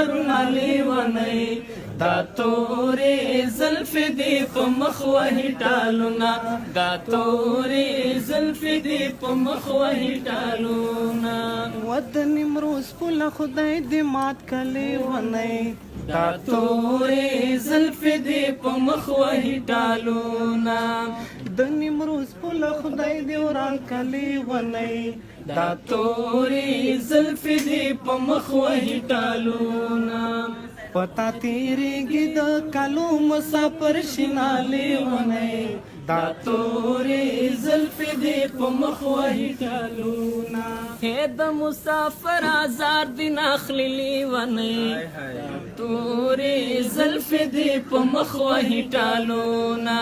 سرونه لیونی دا تورې زلفې دې په مخ وهي ټالونه دا تورې زلفې دې په مخ وهي ټالونه وطن امروز پوله خدای دې مات کلی ونی دا تورې زلفې دې په مخ وهي ټالونه د نیمروز پوله خدای دې وران کلی ونی دا تورې زلفې دې په مخ وهي ټالونه پتا تیریږي د کالو مسافر شینالې ونی دا تورې زلفې دې په مخ وهي ټالونه هې د مسافر آزار دې ناخلي لیونی تورې زلفې دې په مخ وهي ټالونه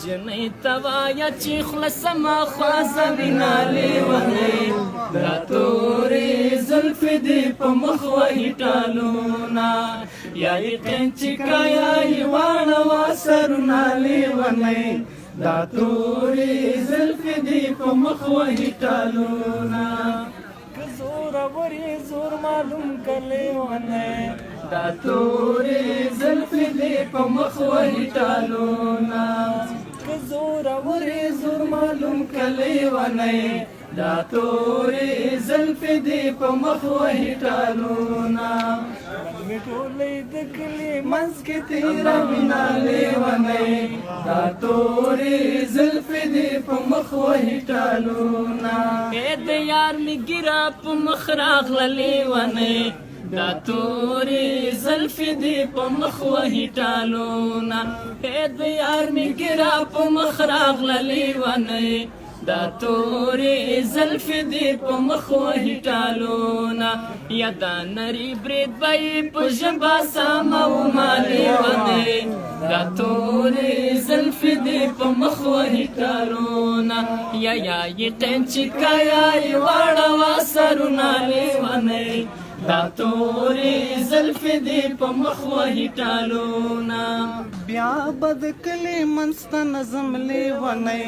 جنۍ توایا چې خلصما خوازه وینا لیونی دا تورې زلفې دې په مخ وهي ټالونه یا یقین چې کایا یې واړوه سرونه لیونی دا تورې زلفې دې په مخ وهي ټالونه که زورور یې زور معلوم که لیونی دا تورې زلفې دې په مخ وهي ټالونه که زورور یې زور معلوم که لیونی دا تورې زلفې دې په مخ وهي ټالونه مې ټولې د کلي منځ کې تیره وینا لیونی دا تورې زلفې دې په مخ وهي ټالونه د یار مې ګیره په مخ راغله لیونی دا تورې زلفې دې په مخ وهي ټالونه د یار مې ګیره په مخ راغله لیونی دا تورې زلفې دې په مخ وهي ټالونه یا دا نري برید به یې په ژبه سمه ومه لیونی دا تورې زلفې دې په مخ وهي ټالونه یا یقین چې کایا یې واړوه سرونه لیونی دا تورې زلفې دې په مخ وهي ټالونه بیا بد کلی منسته نظم لیونی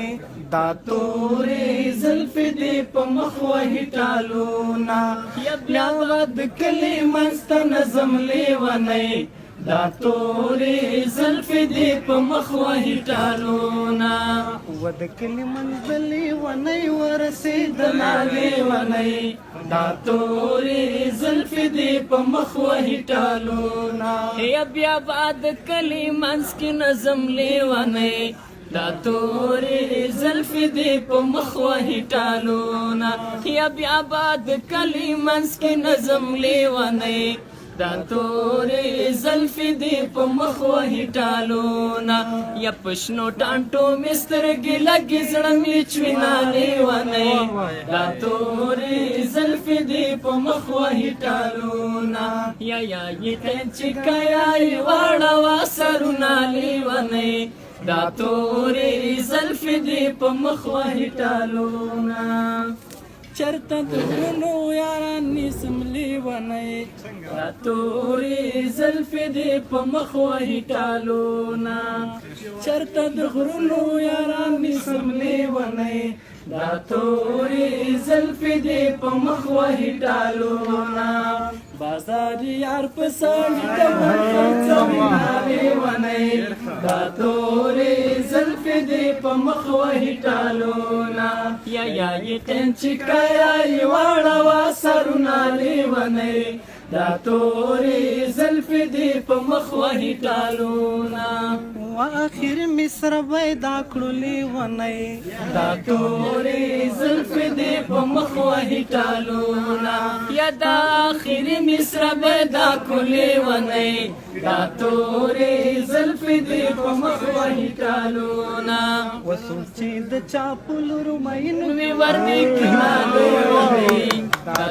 دا تورې زلفې دې په مخ وهي ټالونه بیا بد کلی منسته نظم لیونی دا تورې زلفې دې په مخ وهي ټالونه ود کلی منزلې ونی ورسېدله لیونی دا تورې زلفې دې په مخ وهي ټالونه بیا بد کلی منځ کې نظم لیونی دا تورې زلفې دې په مخ وهي ټالونه بیا بد کلی منځ کې نظم لیونی دا تورې زلفې دې په مخ وهي ټالونه یا پشنو ټانټو مې سترګې لګې زړه مې چوينه لیونی دا تورې زلفې دې په مخ وهي ټالونه یا یقین چې کایا یې واړوه سرونه لیونی دا تورې زلفې دې په مخ وهي ټالونه چرته د غرونو یاران نیسم لیونی دا تورې زلفې دې په مخ وهي ټالونه چرته د غرونو یاران نیسم لیونی دا تورې زلفې دې په مخ وهي ټالونه بازار یار په سړي لیونی دا تورې زلفې دې په مخ وهي ټالونه یا یقین چې کایا یې واړوه سرونه لیونی دا تورې زلفې دې په مخ وهي ټالونه و اخر مصر پیدا کړو لیونی دا تورې زلفې دې په مخ وهي ټالونه یا دا اخر مصر پیدا کړو لیونی دا تورې زلفې دې په مخ وهي ټالونه وسوچې د چا په لور مین وی ورنې کړه لیونی دا